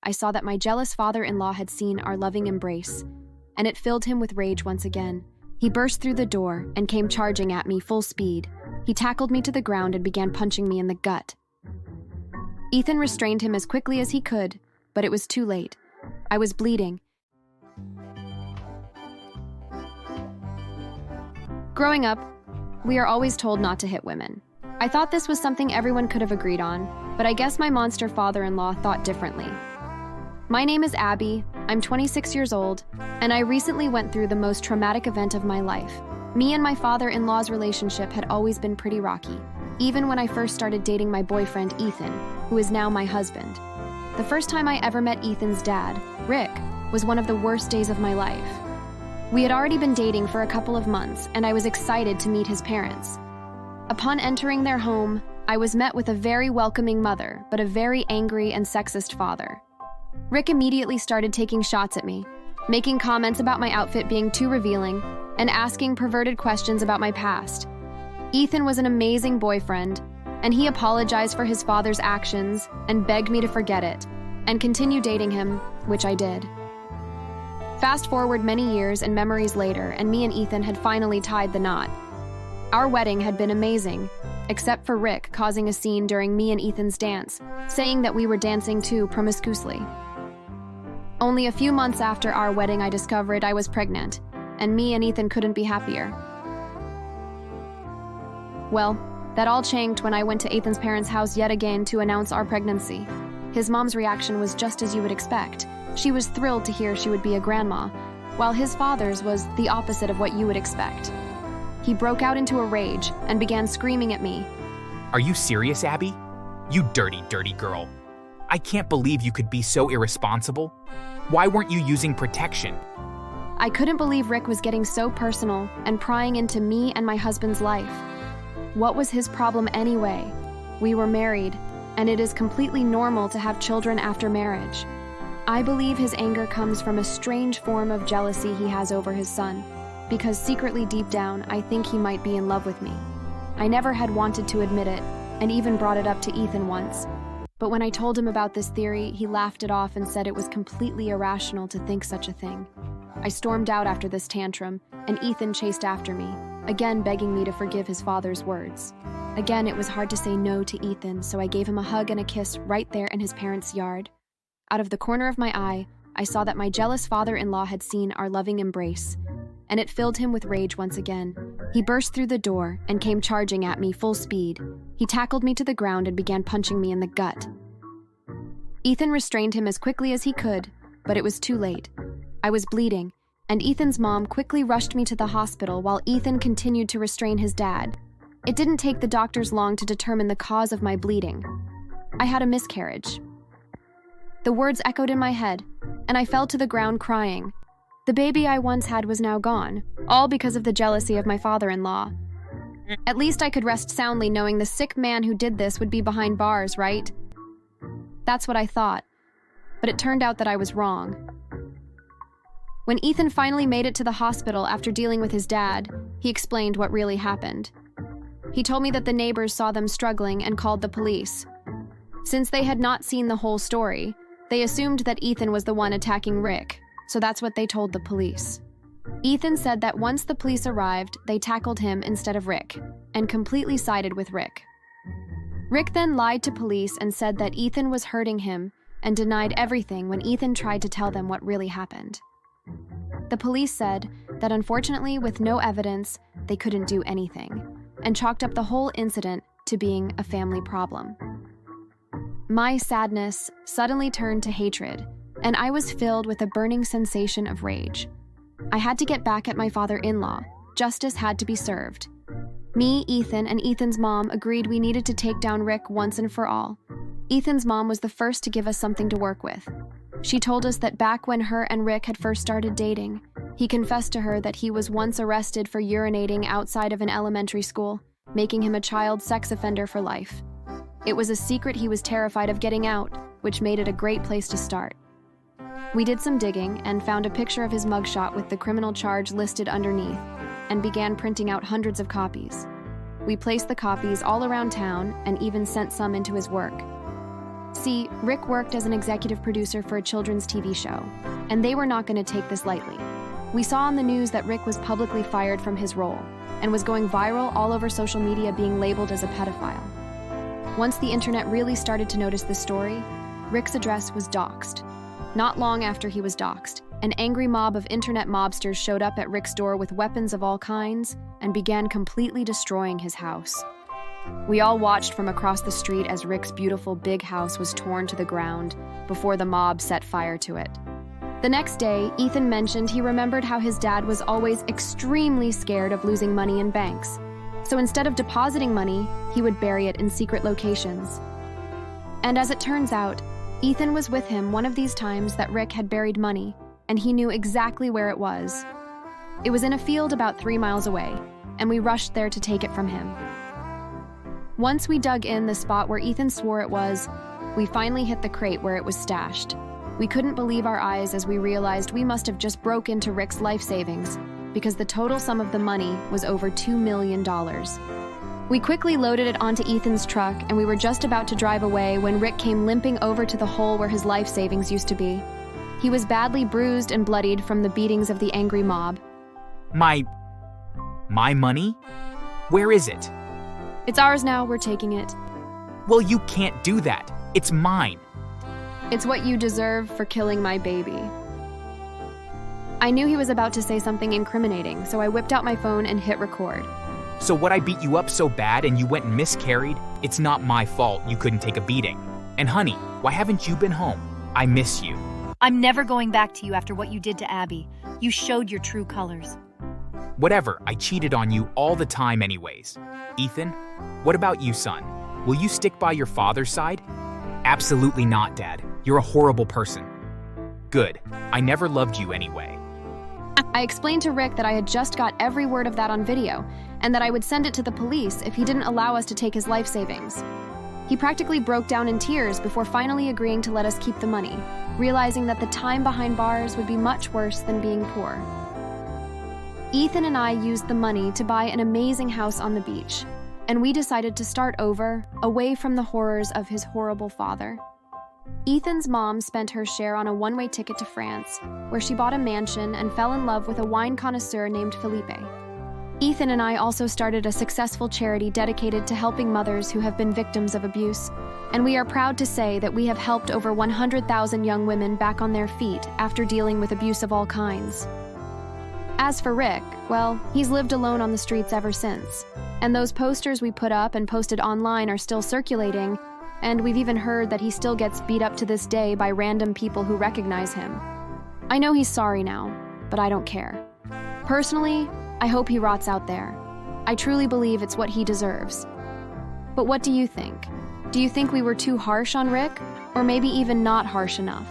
I saw that my jealous father-in-law had seen our loving embrace, and it filled him with rage once again. He burst through the door and came charging at me full speed. He tackled me to the ground and began punching me in the gut. Ethan restrained him as quickly as he could, but it was too late. I was bleeding. Growing up, we are always told not to hit women. I thought this was something everyone could have agreed on, but I guess my monster father-in-law thought differently. My name is Abby, I'm 26 years old, and I recently went through the most traumatic event of my life. Me and my father-in-law's relationship had always been pretty rocky, even when I first started dating my boyfriend Ethan, who is now my husband. The first time I ever met Ethan's dad, Rick, was one of the worst days of my life. We had already been dating for a couple of months, and I was excited to meet his parents. Upon entering their home, I was met with a very welcoming mother, but a very angry and sexist father. Rick immediately started taking shots at me, making comments about my outfit being too revealing, and asking perverted questions about my past. Ethan was an amazing boyfriend, and he apologized for his father's actions and begged me to forget it, and continue dating him, which I did. Fast forward many years and memories later, and me and Ethan had finally tied the knot. Our wedding had been amazing, except for Rick causing a scene during me and Ethan's dance, saying that we were dancing too promiscuously. Only a few months after our wedding, I discovered I was pregnant, and me and Ethan couldn't be happier. Well, that all changed when I went to Ethan's parents' house yet again to announce our pregnancy. His mom's reaction was just as you would expect. She was thrilled to hear she would be a grandma, while his father's was the opposite of what you would expect. He broke out into a rage and began screaming at me. Are you serious, Abby? You dirty, dirty girl. I can't believe you could be so irresponsible. Why weren't you using protection? I couldn't believe Rick was getting so personal and prying into me and my husband's life. What was his problem anyway? We were married, and it is completely normal to have children after marriage. I believe his anger comes from a strange form of jealousy he has over his son, because secretly deep down, I think he might be in love with me. I never had wanted to admit it, and even brought it up to Ethan once. But when I told him about this theory, he laughed it off and said it was completely irrational to think such a thing. I stormed out after this tantrum, and Ethan chased after me, again begging me to forgive his father's words. Again, it was hard to say no to Ethan, so I gave him a hug and a kiss right there in his parents' yard. Out of the corner of my eye, I saw that my jealous father-in-law had seen our loving embrace, and it filled him with rage once again. He burst through the door and came charging at me full speed. He tackled me to the ground and began punching me in the gut. Ethan restrained him as quickly as he could, but it was too late. I was bleeding, and Ethan's mom quickly rushed me to the hospital while Ethan continued to restrain his dad. It didn't take the doctors long to determine the cause of my bleeding. I had a miscarriage. The words echoed in my head, and I fell to the ground crying. The baby I once had was now gone, all because of the jealousy of my father-in-law. At least I could rest soundly knowing the sick man who did this would be behind bars, right? That's what I thought, but it turned out that I was wrong. When Ethan finally made it to the hospital after dealing with his dad, he explained what really happened. He told me that the neighbors saw them struggling and called the police. Since they had not seen the whole story, they assumed that Ethan was the one attacking Rick, so that's what they told the police. Ethan said that once the police arrived, they tackled him instead of Rick, and completely sided with Rick. Rick then lied to police and said that Ethan was hurting him and denied everything when Ethan tried to tell them what really happened. The police said that unfortunately, with no evidence, they couldn't do anything, and chalked up the whole incident to being a family problem. My sadness suddenly turned to hatred, and I was filled with a burning sensation of rage. I had to get back at my father-in-law. Justice had to be served. Me, Ethan, and Ethan's mom agreed we needed to take down Rick once and for all. Ethan's mom was the first to give us something to work with. She told us that back when her and Rick had first started dating, he confessed to her that he was once arrested for urinating outside of an elementary school, making him a child sex offender for life. It was a secret he was terrified of getting out, which made it a great place to start. We did some digging and found a picture of his mugshot with the criminal charge listed underneath, and began printing out hundreds of copies. We placed the copies all around town and even sent some into his work. See, Rick worked as an executive producer for a children's TV show, and they were not going to take this lightly. We saw on the news that Rick was publicly fired from his role and was going viral all over social media, being labeled as a pedophile. Once the internet really started to notice this story, Rick's address was doxed. Not long after he was doxed, an angry mob of internet mobsters showed up at Rick's door with weapons of all kinds and began completely destroying his house. We all watched from across the street as Rick's beautiful big house was torn to the ground before the mob set fire to it. The next day, Ethan mentioned he remembered how his dad was always extremely scared of losing money in banks. So instead of depositing money, he would bury it in secret locations. And as it turns out, Ethan was with him one of these times that Rick had buried money, and he knew exactly where it was. It was in a field about 3 miles away, and we rushed there to take it from him. Once we dug in the spot where Ethan swore it was, we finally hit the crate where it was stashed. We couldn't believe our eyes as we realized we must have just broke into Rick's life savings, because the total sum of the money was over $2 million. We quickly loaded it onto Ethan's truck, and we were just about to drive away when Rick came limping over to the hole where his life savings used to be. He was badly bruised and bloodied from the beatings of the angry mob. My money? Where is it? It's ours now, we're taking it. Well, you can't do that. It's mine. It's what you deserve for killing my baby. I knew he was about to say something incriminating, so I whipped out my phone and hit record. So what, I beat you up so bad and you went and miscarried? It's not my fault you couldn't take a beating. And honey, why haven't you been home? I miss you. I'm never going back to you after what you did to Abby. You showed your true colors. Whatever, I cheated on you all the time anyways. Ethan, what about you, son? Will you stick by your father's side? Absolutely not, Dad. You're a horrible person. Good. I never loved you anyway. I explained to Rick that I had just got every word of that on video, and that I would send it to the police if he didn't allow us to take his life savings. He practically broke down in tears before finally agreeing to let us keep the money, realizing that the time behind bars would be much worse than being poor. Ethan and I used the money to buy an amazing house on the beach, and we decided to start over, away from the horrors of his horrible father. Ethan's mom spent her share on a one-way ticket to France, where she bought a mansion and fell in love with a wine connoisseur named Felipe. Ethan and I also started a successful charity dedicated to helping mothers who have been victims of abuse, and we are proud to say that we have helped over 100,000 young women back on their feet after dealing with abuse of all kinds. As for Rick, well, he's lived alone on the streets ever since, and those posters we put up and posted online are still circulating, and we've even heard that he still gets beat up to this day by random people who recognize him. I know he's sorry now, but I don't care. Personally, I hope he rots out there. I truly believe it's what he deserves. But what do you think? Do you think we were too harsh on Rick? Or maybe even not harsh enough?